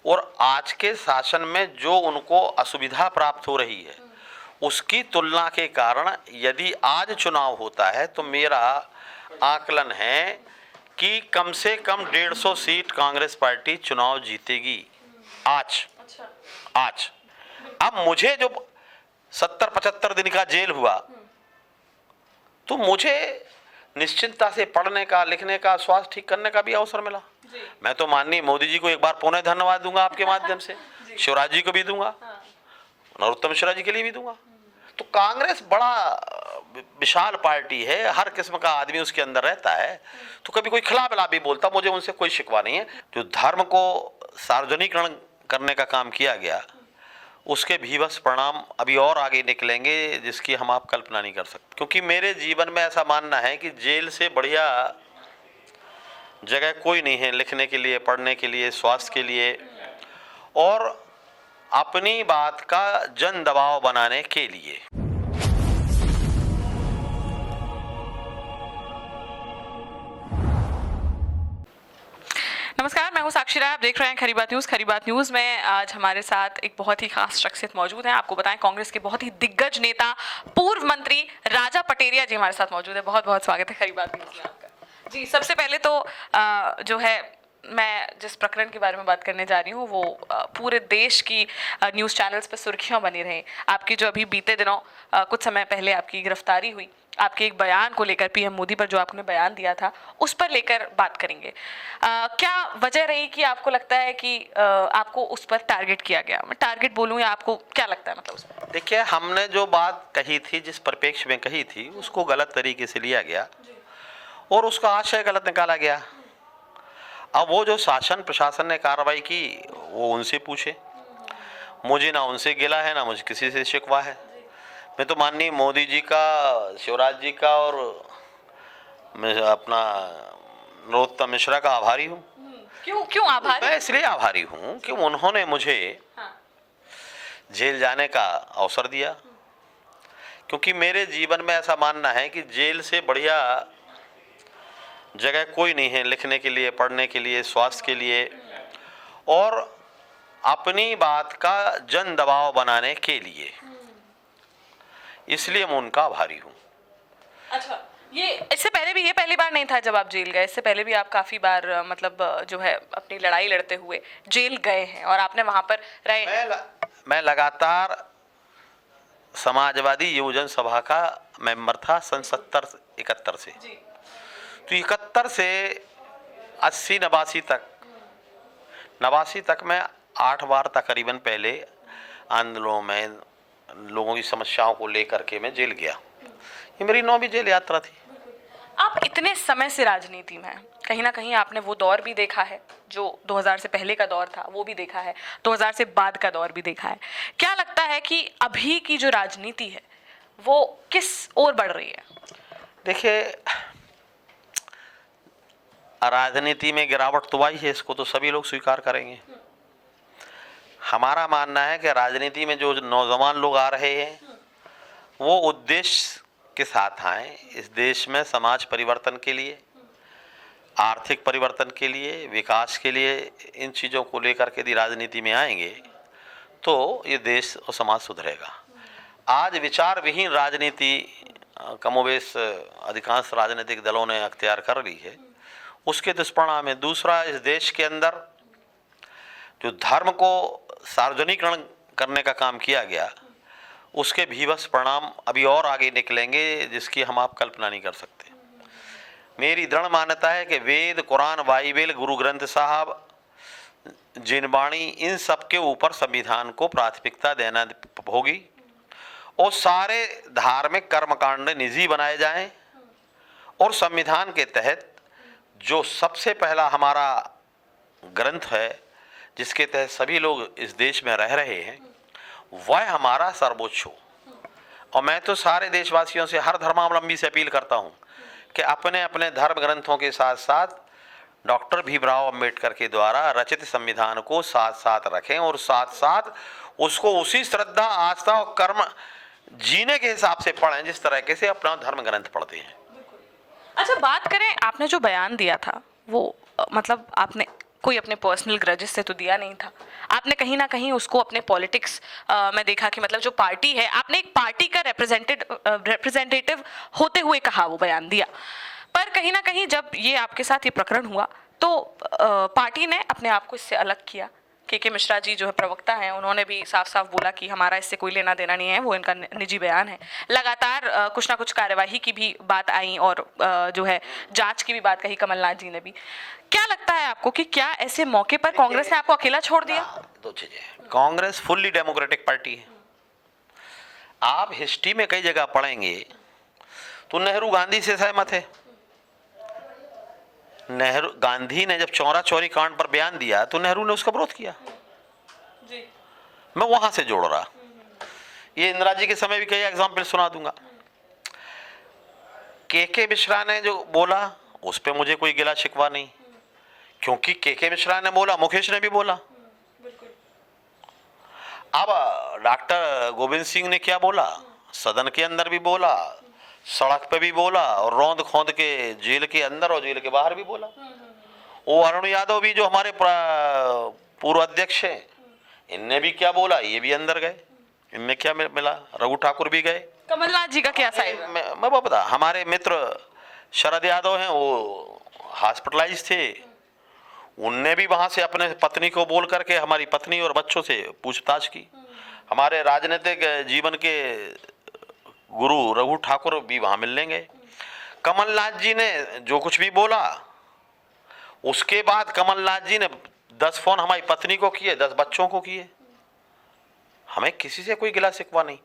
और आज के शासन में जो उनको असुविधा प्राप्त हो रही है उसकी तुलना के कारण यदि आज चुनाव होता है तो मेरा आकलन है कि कम से कम 150 सीट कांग्रेस पार्टी चुनाव जीतेगी आज। आज अब मुझे जो 70-75 दिन का जेल हुआ तो मुझे निश्चिंतता से पढ़ने का, लिखने का, स्वास्थ्य ठीक करने का भी अवसर मिला। मैं तो माननीय मोदी जी को एक बार पुनः धन्यवाद दूंगा आपके माध्यम से, शिवराज जी को भी दूंगा, नरोत्तम मिश्रा जी के लिए भी दूंगा। तो कांग्रेस बड़ा विशाल पार्टी है, हर किस्म का आदमी उसके अंदर रहता है, तो कभी कोई खिलाफ भी बोलता, मुझे उनसे कोई शिकवा नहीं है। जो धर्म को सार्वजनिकरण करने का काम किया गया उसके भीभत्स परिणाम अभी और आगे निकलेंगे जिसकी हम आप कल्पना नहीं कर सकते। क्योंकि मेरे जीवन में ऐसा मानना है कि जेल से बढ़िया जगह कोई नहीं है लिखने के लिए, पढ़ने के लिए, स्वास्थ्य के लिए और अपनी बात का जन दबाव बनाने के लिए। नमस्कार, मैं हूं साक्षी राय, आप देख रहे हैं खरी बात न्यूज़। खरी बात न्यूज़ में आज हमारे साथ एक बहुत ही खास शख्सियत मौजूद है। आपको बताएं, कांग्रेस के बहुत ही दिग्गज नेता, पूर्व मंत्री राजा पटेरिया जी हमारे साथ मौजूद है। बहुत बहुत स्वागत है खरी बात न्यूज़ में आपका। जी, सबसे पहले तो जो है मैं जिस प्रकरण के बारे में बात करने जा रही हूँ वो पूरे देश की न्यूज़ चैनल्स पर सुर्खियाँ बनी रही। आपकी जो अभी बीते दिनों कुछ समय पहले आपकी गिरफ्तारी हुई, आपके एक बयान को लेकर, पीएम मोदी पर जो आपने बयान दिया था उस पर लेकर बात करेंगे। क्या वजह रही कि आपको लगता है कि आपको उस पर टारगेट किया गया? मैं टारगेट बोलूँ या आपको क्या लगता है मतलब उस पर? देखिए, हमने जो बात कही थी, जिस परिप्रेक्ष्य में कही थी, उसको गलत तरीके से लिया गया और उसका आशय गलत निकाला गया। अब वो जो शासन प्रशासन ने कार्रवाई की वो उनसे पूछे, मुझे ना उनसे गिला है ना मुझे किसी से शिकवा है। मैं तो माननीय मोदी जी का, शिवराज जी का और मैं अपना नरोत्तम मिश्रा का आभारी हूँ। क्यों आभारी? मैं इसलिए आभारी हूँ कि उन्होंने मुझे जेल जाने का अवसर दिया, क्योंकि मेरे जीवन में ऐसा मानना है कि जेल से बढ़िया जगह कोई नहीं है लिखने के लिए, पढ़ने के लिए, स्वास्थ्य के लिए और अपनी बात का जन दबाव बनाने के लिए। इसलिए मैं उनका आभारी हूँ। अच्छा, ये इससे पहले भी, ये पहली बार नहीं था जब आप जेल गए? इससे पहले भी आप काफी बार मतलब जो है अपनी लड़ाई लड़ते हुए जेल गए हैं और आपने वहां पर रहे। मैं लगातार समाजवादी युवजन सभा का मेंबर था सन 70-71 से। तो 71 से 80-89 तक, 89 तक मैं 8 बार तकरीबन पहले आंदोलनों में लोगों की समस्याओं को लेकर के मैं जेल गया। ये मेरी 9वीं जेल यात्रा थी। आप इतने समय से राजनीति में हैं, कहीं ना कहीं आपने वो दौर भी देखा है जो 2000 से पहले का दौर था, वो भी देखा है, 2000 से बाद का दौर भी देखा है। क्या लगता है कि अभी की जो राजनीति है वो किस ओर बढ़ रही है? देखिए, राजनीति में गिरावट तो आई है, इसको तो सभी लोग स्वीकार करेंगे। हमारा मानना है कि राजनीति में जो नौजवान लोग आ रहे हैं वो उद्देश्य के साथ आए इस देश में समाज परिवर्तन के लिए, आर्थिक परिवर्तन के लिए, विकास के लिए। इन चीज़ों को लेकर के यदि राजनीति में आएंगे तो ये देश और समाज सुधरेगा। आज विचार विहीन राजनीति कमोबेश अधिकांश राजनीतिक दलों ने अख्तियार कर ली है, उसके दुष्परिणाम है। दूसरा, इस देश के अंदर जो धर्म को सार्वजनिकरण करने का काम किया गया उसके भीभत्स परिणाम अभी और आगे निकलेंगे जिसकी हम आप कल्पना नहीं कर सकते। मेरी दृढ़ मान्यता है कि वेद, कुरान, बाइबल, गुरु ग्रंथ साहब, जिनवाणी, इन सब के ऊपर संविधान को प्राथमिकता देना होगी और सारे धार्मिक कर्मकांड निजी बनाए जाएं और संविधान के तहत जो सबसे पहला हमारा ग्रंथ है जिसके तहत सभी लोग इस देश में रह रहे हैं वह हमारा सर्वोच्च हो। और मैं तो सारे देशवासियों से, हर धर्मावलंबी से अपील करता हूं कि अपने अपने धर्म ग्रंथों के साथ साथ डॉक्टर भीमराव अंबेडकर के द्वारा रचित संविधान को साथ साथ रखें और साथ साथ उसको उसी श्रद्धा, आस्था और कर्म जीने के हिसाब से पढ़ें जिस तरीके से अपना धर्म ग्रंथ पढ़ते हैं। अच्छा, बात करें, आपने जो बयान दिया था वो मतलब आपने कोई अपने पर्सनल ग्रजेस से तो दिया नहीं था। आपने कहीं ना कहीं उसको अपने पॉलिटिक्स में देखा कि मतलब जो पार्टी है, आपने एक पार्टी का रिप्रेजेंटेटिव होते हुए कहा, वो बयान दिया। पर कहीं ना कहीं जब ये आपके साथ ये प्रकरण हुआ तो पार्टी ने अपने आप को इससे अलग किया। के मिश्रा जी जो है प्रवक्ता हैं, उन्होंने भी साफ साफ बोला कि हमारा इससे कोई लेना देना नहीं है, वो इनका निजी बयान है। लगातार कुछ ना कुछ कार्यवाही की भी बात आई और जो है जांच की भी बात कही कमलनाथ जी ने भी। क्या लगता है आपको कि क्या ऐसे मौके पर कांग्रेस ने आपको अकेला छोड़ दिया? दो चीजें, कांग्रेस फुल्ली डेमोक्रेटिक पार्टी है। आप हिस्ट्री में कई जगह पढ़ेंगे तो नेहरू गांधी से सहमत है। नेहरू गांधी ने जब चौरा चौरी कांड पर बयान दिया तो नेहरू ने उसका विरोध किया जी। मैं वहां से जोड़ रहा। ये इंदिरा जी के समय भी कई एग्जाम्पल सुना दूंगा। के मिश्रा ने जो बोला उस पर मुझे कोई गिला शिकवा नहीं, क्योंकि के मिश्रा ने बोला, मुकेश ने भी बोला। अब डॉक्टर गोविंद सिंह ने क्या बोला, सदन के अंदर भी बोला, सड़क पे भी बोला, और रौंद खोंद के जेल के अंदर और जेल के बाहर भी बोला। वो अरुण यादव भी जो हमारे पूर्व अध्यक्ष हैं, इनने भी क्या बोला, ये भी अंदर गए, इनमें क्या मिला, रघु ठाकुर भी गए। कमलनाथ जी का क्या साइड? मैं बता, हमारे मित्र शरद यादव हैं, वो हॉस्पिटलाइज थे, उनने भी वहां से अपने पत्नी को बोल करके हमारी पत्नी और बच्चों से पूछताछ की। हमारे राजनीतिक जीवन के गुरु रघु ठाकुर भी वहां मिलने गए। कमलनाथ जी ने जो कुछ भी बोला, उसके बाद कमलनाथ जी ने 10 फोन हमारी पत्नी को किए, 10 बच्चों को किए। हमें किसी से कोई गिला शिकवा नहीं।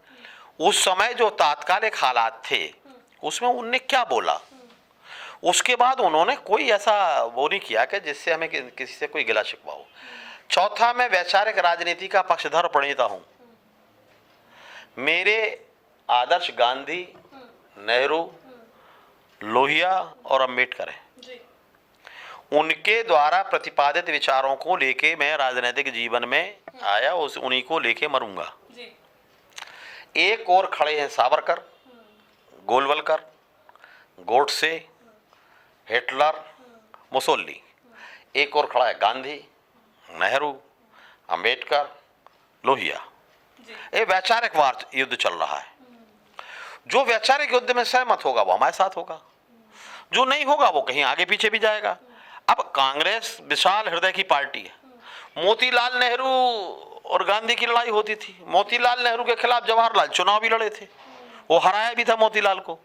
उस समय जो तात्कालिक हालात थे उसमें उनने क्या बोला, उसके बाद उन्होंने कोई ऐसा वो नहीं किया कि जिससे हमें किसी से कोई गिला शिकवा हो। चौथा, मैं वैचारिक राजनीति का पक्षधर प्रणेता हूं। मेरे आदर्श गांधी, नेहरू, लोहिया और अंबेडकर हैं। उनके द्वारा प्रतिपादित विचारों को लेके मैं राजनीतिक जीवन में आया, उन्हीं को लेके मरूंगा। एक और खड़े हैं सावरकर, गोलवलकर, गोडसे, हिटलर, मुसोलिनी। एक और खड़ा है गांधी, नेहरू, अंबेडकर, लोहिया। ये वैचारिक युद्ध चल रहा है। जो वैचारिक युद्ध में सहमत होगा वो हमारे साथ होगा, जो नहीं होगा वो कहीं आगे पीछे भी जाएगा। अब कांग्रेस विशाल हृदय की पार्टी है। मोतीलाल नेहरू और गांधी की लड़ाई होती थी। मोतीलाल नेहरू के खिलाफ जवाहरलाल चुनाव भी लड़े थे, वो हराया भी था मोतीलाल को।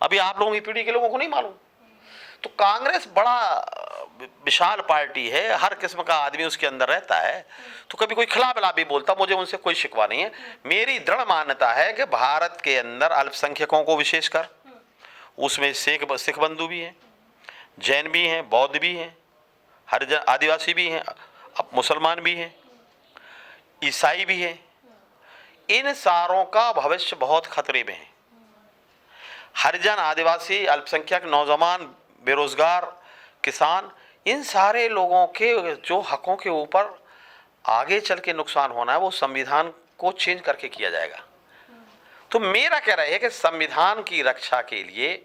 अभी आप लोगों की पीढ़ी के लोगों को नहीं मालूम। तो कांग्रेस बड़ा विशाल पार्टी है, हर किस्म का आदमी उसके अंदर रहता है। तो कभी कोई खिलाफ भी बोलता, मुझे उनसे कोई शिकवा नहीं है। मेरी दृढ़ मान्यता है कि भारत के अंदर अल्पसंख्यकों को विशेषकर, उसमें सिख बंधु भी हैं, जैन भी हैं, बौद्ध भी हैं, हरिजन आदिवासी भी हैं, अब मुसलमान भी हैं, ईसाई भी हैं। इन सारों का भविष्य बहुत खतरे में है। हरिजन, आदिवासी, अल्पसंख्यक, नौजवान, बेरोजगार, किसान, इन सारे लोगों के जो हकों के ऊपर आगे चल के नुकसान होना है वो संविधान को चेंज करके किया जाएगा। तो मेरा कह रहा है कि संविधान की रक्षा के लिए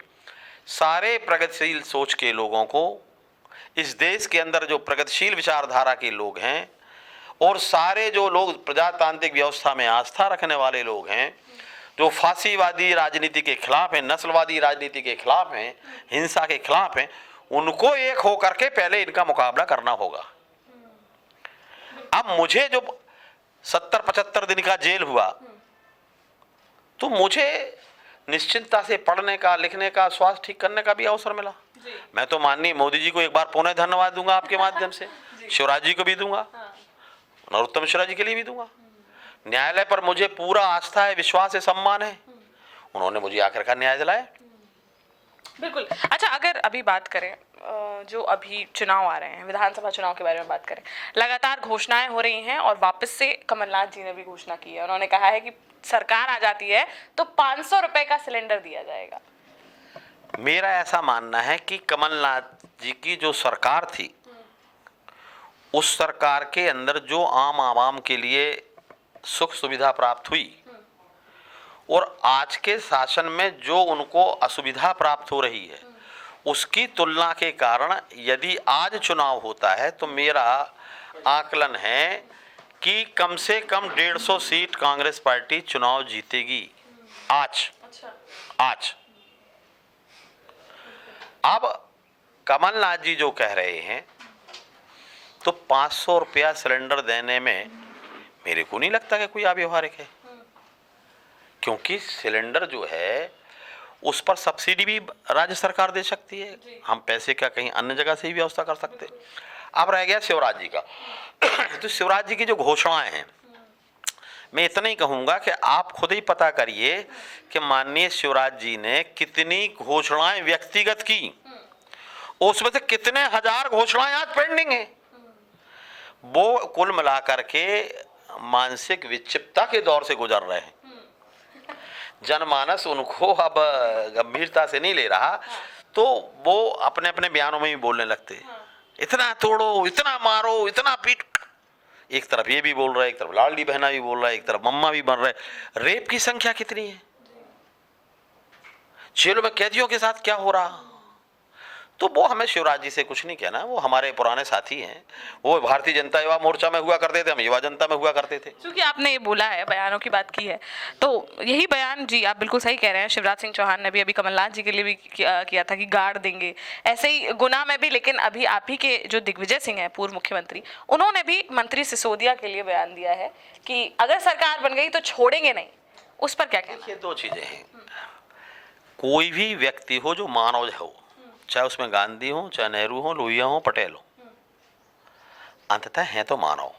सारे प्रगतिशील सोच के लोगों को, इस देश के अंदर जो प्रगतिशील विचारधारा के लोग हैं और सारे जो लोग प्रजातांत्रिक व्यवस्था में आस्था रखने वाले लोग हैं, जो फांसीवादी राजनीति के खिलाफ हैं, नस्लवादी राजनीति के खिलाफ हैं, हिंसा के खिलाफ हैं, उनको एक होकर के पहले इनका मुकाबला करना होगा। अब मुझे जो 70-75 दिन का जेल हुआ, तो मुझे निश्चिंतता से पढ़ने का, लिखने का, स्वास्थ्य ठीक करने का भी अवसर मिला। मैं तो माननीय मोदी जी को एक बार पुनः धन्यवाद दूंगा आपके माध्यम से, शिवराज जी को भी दूंगा, नरोत्तम मिश्रा जी के लिए भी दूंगा। न्यायालय पर मुझे पूरा आस्था है, विश्वास है, सम्मान है। उन्होंने मुझे आखिरकार न्याय दिलाया। बिल्कुल। अच्छा, अगर अभी बात करें जो अभी चुनाव आ रहे हैं, विधानसभा चुनाव के बारे में बात करें, लगातार घोषणाएं हो रही हैं और वापस से कमलनाथ जी ने भी घोषणा की है। उन्होंने कहा है कि सरकार आ जाती है तो 500 रुपए का सिलेंडर दिया जाएगा। मेरा ऐसा मानना है कि कमलनाथ जी की जो सरकार थी, उस सरकार के अंदर जो आम आवाम के लिए सुख सुविधा प्राप्त हुई और आज के शासन में जो उनको असुविधा प्राप्त हो रही है, उसकी तुलना के कारण यदि आज चुनाव होता है तो मेरा आकलन है कि कम से कम 150 सीट कांग्रेस पार्टी चुनाव जीतेगी आज। आज अब कमलनाथ जी जो कह रहे हैं तो 500 रुपया सिलेंडर देने में मेरे को नहीं लगता कि कोई अव्यवहारिक है, क्योंकि सिलेंडर जो है उस पर सब्सिडी भी राज्य सरकार दे सकती है, हम पैसे का कहीं अन्य जगह से ही व्यवस्था कर सकते हैं। अब रह गया शिवराज जी का तो शिवराज जी की जो घोषणाएं हैं, मैं इतना ही कहूंगा कि आप खुद ही पता करिए कि माननीय शिवराज जी ने कितनी घोषणाएं व्यक्तिगत की, उसमें से कितने हजार घोषणाएं आज पेंडिंग हैं। वो कुल मिलाकर के मानसिक विक्षिप्तता के दौर से गुजर रहे हैं। जनमानस उनको अब गंभीरता से नहीं ले रहा, तो वो अपने अपने बयानों में भी बोलने लगते, इतना तोड़ो, इतना मारो, इतना पीट। एक तरफ ये भी बोल रहा है, एक तरफ लाडली बहना भी बोल रहा है, एक तरफ मम्मा भी बन रहे। रेप की संख्या कितनी है, जेलों में कैदियों के साथ क्या हो रहा। तो वो हमें शिवराज जी से कुछ नहीं कहना, वो हमारे पुराने साथी हैं, वो भारतीय जनता युवा मोर्चा में हुआ करते थे, हम युवा जनता में हुआ करते थे। क्योंकि आपने ये बोला है, बयानों की बात की है, तो यही बयान जी आप बिल्कुल सही कह रहे हैं। शिवराज सिंह चौहान ने भी अभी कमलनाथ जी के लिए भी किया था कि गाड़ देंगे, ऐसे ही गुना में भी। लेकिन अभी आप ही के जो दिग्विजय सिंह हैं पूर्व मुख्यमंत्री, उन्होंने भी मंत्री सिसोदिया के लिए बयान दिया है कि अगर सरकार बन गई तो छोड़ेंगे नहीं। उस पर क्या कहना? ये दो चीजें हैं, कोई भी व्यक्ति हो जो मानव हो, चाहे उसमें गांधी हो, चाहे नेहरू हो, लोहिया हो, पटेल हो, अंततः हैं तो मानव।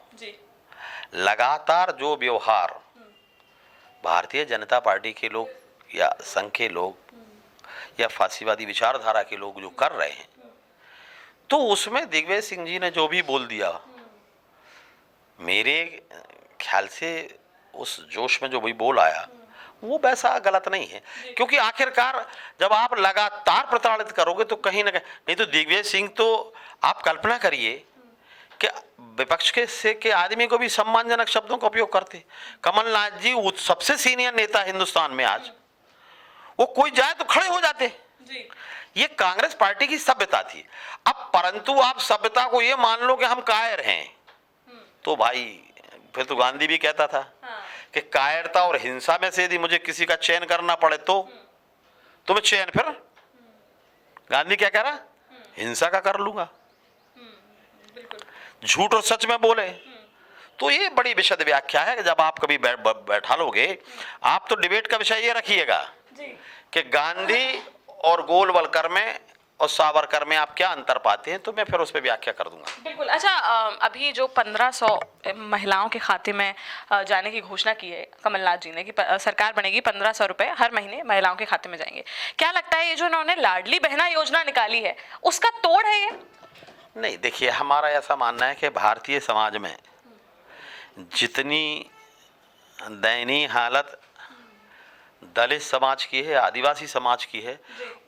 लगातार जो व्यवहार भारतीय जनता पार्टी के लोग या संघ के लोग या फांसीवादी विचारधारा के लोग जो कर रहे हैं, तो उसमें दिग्विजय सिंह जी ने जो भी बोल दिया, मेरे ख्याल से उस जोश में जो भी बोल आया वो वैसा गलत नहीं है। क्योंकि आखिरकार जब आप लगातार प्रताड़ित करोगे तो कहीं ना कहीं, नहीं तो दिग्विजय सिंह तो आप कल्पना करिए कि विपक्ष के आदमी को भी सम्मानजनक शब्दों का उपयोग करते। कमलनाथ जी सबसे सीनियर नेता हिंदुस्तान में, आज वो कोई जाए तो खड़े हो जाते। ये कांग्रेस पार्टी की सभ्यता थी। अब परंतु आप सभ्यता को ये मान लो कि हम कायर हैं, तो भाई फिर तो गांधी भी कहता था कि कायरता और हिंसा में से यदि मुझे किसी का चयन करना पड़े तो मैं चयन फिर गांधी क्या कह रहा, हिंसा का कर लूंगा। झूठ और सच में बोले तो ये बड़ी विशद व्याख्या है कि जब आप कभी बैठा लोगे, आप तो डिबेट का विषय ये रखिएगा कि गांधी और गोलवलकर में और सावरकर में आप क्या अंतर पाते हैं, तो मैं फिर उस पर व्याख्या कर दूंगा। बिल्कुल। अच्छा, अभी जो 1500 महिलाओं के खाते में जाने की घोषणा की है कमलनाथ जी ने कि सरकार बनेगी, 1500 रुपए हर महीने महिलाओं के खाते में जाएंगे, क्या लगता है ये जो उन्होंने लाडली बहना योजना निकाली है उसका तोड़ है ये? नहीं, देखिए, हमारा ऐसा मानना है कि भारतीय समाज में जितनी दयनीय हालत दलित समाज की है, आदिवासी समाज की है,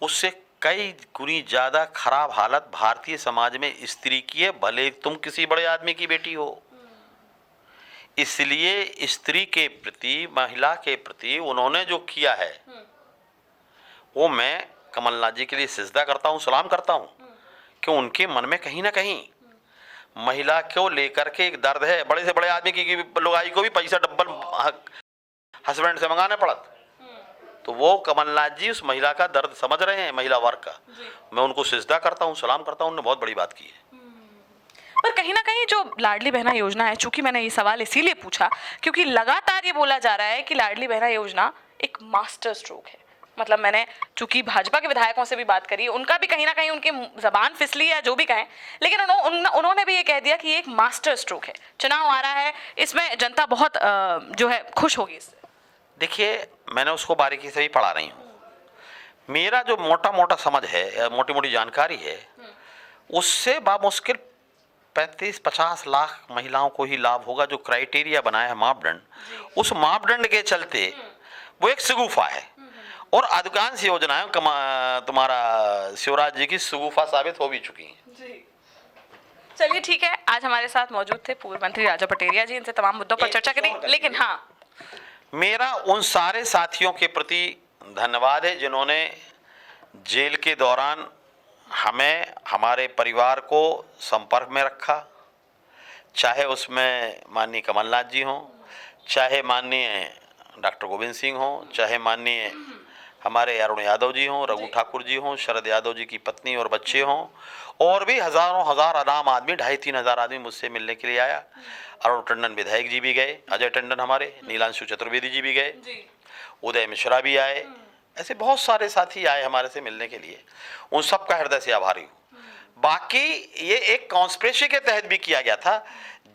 उससे कई गुनी ज्यादा खराब हालत भारतीय समाज में स्त्री की है, भले तुम किसी बड़े आदमी की बेटी हो। इसलिए स्त्री के प्रति, महिला के प्रति उन्होंने जो किया है वो मैं कमलनाथ जी के लिए सिजदा करता हूँ, सलाम करता हूँ कि उनके मन में कहीं ना कहीं महिला को लेकर के एक दर्द है। बड़े से बड़े आदमी की लुगाई को भी पैसा डबल हस्बैंड से मंगाना पड़ता, तो वो कमलनाथ जी उस महिला का दर्द समझ रहे हैं, महिला वर्ग का। मैं उनको सिजदा करता हूँ, सलाम करता हूँ, उन्होंने बहुत बड़ी बात की है। पर कहीं ना कहीं जो लाडली बहना योजना है, चूंकि मैंने ये सवाल इसीलिए पूछा क्योंकि लगातार ये बोला जा रहा है कि लाडली बहना योजना एक मास्टर स्ट्रोक है। मतलब मैंने चूंकि भाजपा के विधायकों से भी बात करी, उनका भी कहीं ना कहीं उनकी जबान फिसली या जो भी कहें, लेकिन उन्होंने भी ये कह दिया कि ये एक मास्टर स्ट्रोक है। चुनाव आ रहा है, इसमें जनता बहुत जो है खुश होगी इससे। देखिए, मैंने उसको बारीकी से भी पढ़ा रही हूँ। मेरा जो मोटा मोटा समझ है, मोटी मोटी जानकारी है, उससे बामुश्किल 35-50 लाख महिलाओं को ही लाभ होगा। जो क्राइटेरिया बनाया है, मापदंड, उस मापदंड के चलते वो एक शगुफा है। और अधिकांश योजनाएं तुम्हारा शिवराज जी की शगुफा साबित हो भी चुकी हैं। चलिए ठीक है, आज हमारे साथ मौजूद थे पूर्व मंत्री राजा पटेरिया जी, इनसे तमाम मुद्दों पर चर्चा करी। लेकिन हाँ, मेरा उन सारे साथियों के प्रति धन्यवाद है जिन्होंने जेल के दौरान हमें हमारे परिवार को संपर्क में रखा, चाहे उसमें माननीय कमलनाथ जी हों, चाहे माननीय डॉक्टर गोविंद सिंह हों, चाहे माननीय हमारे अरुण यादव जी हों, रघु ठाकुर जी हों, शरद यादव जी की पत्नी और बच्चे हों, और भी हजारों हजार आम आदमी, 2,500-3 हजार आदमी मुझसे मिलने के लिए आया। अरुण टंडन विधायक जी भी गए, अजय टंडन हमारे, नीलांशु चतुर्वेदी जी भी गए, उदय मिश्रा भी आए, ऐसे बहुत सारे साथी आए हमारे से मिलने के लिए। उन सब का हृदय से आभारी हूँ। बाकी ये एक कॉन्स्पिरेसी के तहत भी किया गया था,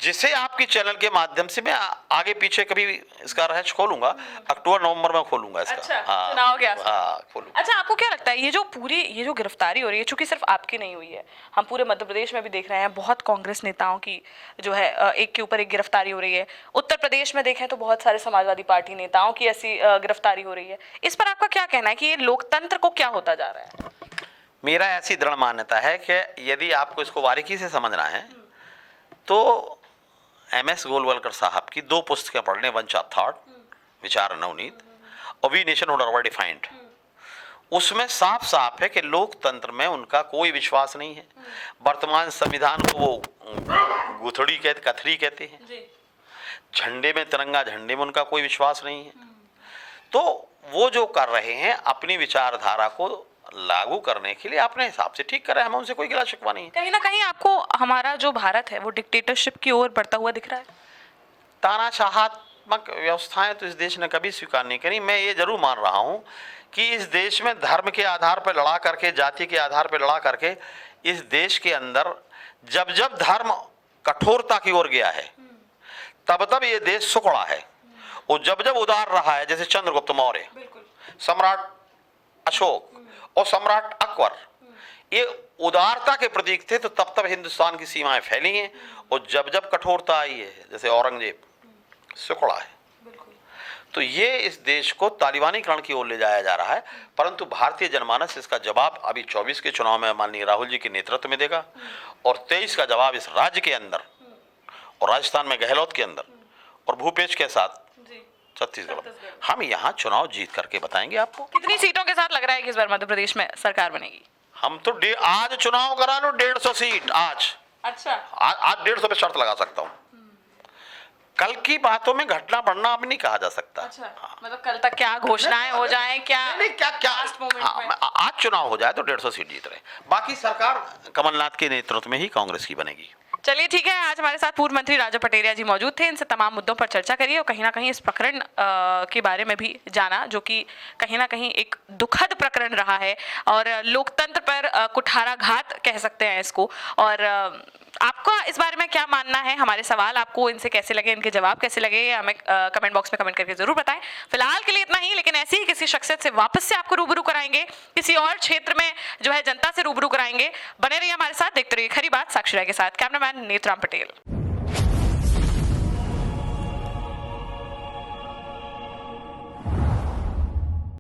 जिसे आपकी चैनल के माध्यम से मैं आगे पीछे कभी इसका रहस्य खोलूंगा। अक्टूबर-नवंबर में खोलूंगा इसका। अच्छा, चुनाव के आसपास। हाँ, खोलूंगा। अच्छा, आपको क्या लगता है ये जो गिरफ्तारी हो रही है, चूंकि सिर्फ आपकी नहीं हुई है, हम पूरे मध्य प्रदेश में भी देख रहे हैं, बहुत कांग्रेस नेताओं की जो है एक के ऊपर एक गिरफ्तारी हो रही है। उत्तर प्रदेश में देखें तो बहुत सारे समाजवादी पार्टी नेताओं की ऐसी गिरफ्तारी हो रही है। इस पर आपका क्या कहना है कि ये लोकतंत्र को क्या होता जा रहा है? मेरा ऐसी दृढ़ मान्यता है कि यदि आपको इसको बारीकी से समझना है तो MS गोलवलकर साहब की 2 पुस्तकें पढ़ने, वंश ऑफ थॉट, विचार नवनीत, और वी नेशनहुड आर डिफाइंड। उसमें साफ साफ है कि लोकतंत्र में उनका कोई विश्वास नहीं है। वर्तमान संविधान को वो गुथड़ी कहते, कथरी कहते हैं। झंडे में, तिरंगा झंडे में उनका कोई विश्वास नहीं है। तो वो जो कर रहे हैं अपनी विचारधारा को लागू करने के लिए अपने हिसाब से ठीक कर रहे हैं, हमें उनसे कोई गिला शिकवा नहीं है। कहीं ना कहीं आपको हमारा जो भारत है वो डिक्टेटरशिप की ओर बढ़ता हुआ दिख रहा है? तानाशाहात्मक व्यवस्थाएं तो इस देश ने कभी स्वीकार नहीं करी। मैं ये जरूर मान रहा हूं कि इस देश में धर्म के आधार पर लड़ा करके, जाति के आधार पर लड़ा करके, इस देश के अंदर जब जब धर्म कठोरता की ओर गया है तब तब ये देश सुकड़ा है, और जब जब उदार रहा है, जैसे चंद्रगुप्त मौर्य, सम्राट अशोक और सम्राट अकबर, ये उदारता के प्रतीक थे, तो तब तब हिंदुस्तान की सीमाएं फैली हैं। और जब जब कठोरता आई है, जैसे औरंगजेब, सुकड़ा है। तो ये इस देश को तालिबानीकरण की ओर ले जाया जा रहा है। परंतु भारतीय जनमानस इसका जवाब अभी 24 के चुनाव में माननीय राहुल जी के नेतृत्व में देगा, और 23 का जवाब इस राज्य के अंदर, और राजस्थान में गहलोत के अंदर, और भूपेश के साथ छत्तीसगढ़, हम यहाँ चुनाव जीत करके बताएंगे आपको। कितनी सीटों के साथ लग रहा है कि इस बार मध्य प्रदेश में सरकार बनेगी? हम तो आज चुनाव करा लो 150 सीट आज। अच्छा, आज 150 पे शर्त लगा सकता हूँ। कल की बातों में घटना बढ़ना अब नहीं कहा जा सकता। अच्छा, मतलब कल तक क्या घोषणाएं हो जाएं, क्या नहीं, क्या लास्ट मोमेंट में? आज चुनाव हो जाए तो 150 सीट जीत रहे। बाकी सरकार कमलनाथ के नेतृत्व में ही कांग्रेस की बनेगी। चलिए ठीक है, आज हमारे साथ पूर्व मंत्री राजा पटेरिया जी मौजूद थे। इनसे तमाम मुद्दों पर चर्चा करिए और कहीं ना कहीं इस प्रकरण के बारे में भी जाना, जो कि कहीं ना कहीं एक दुखद प्रकरण रहा है और लोकतंत्र पर कुठाराघात कह सकते हैं इसको। और आपका इस बारे में क्या मानना है? हमारे सवाल आपको इनसे कैसे लगे, इनके जवाब कैसे लगे, हमें कमेंट बॉक्स में कमेंट करके जरूर बताएं। फिलहाल के लिए इतना ही, लेकिन ऐसी ही किसी शख्सियत से वापस से आपको रूबरू कराएंगे, किसी और क्षेत्र में जो है जनता से रूबरू कराएंगे। बने रहिए हमारे साथ, देखते रहिए खरी बात साक्षी राय के साथ। कैमरामैन नेतराम पटेल।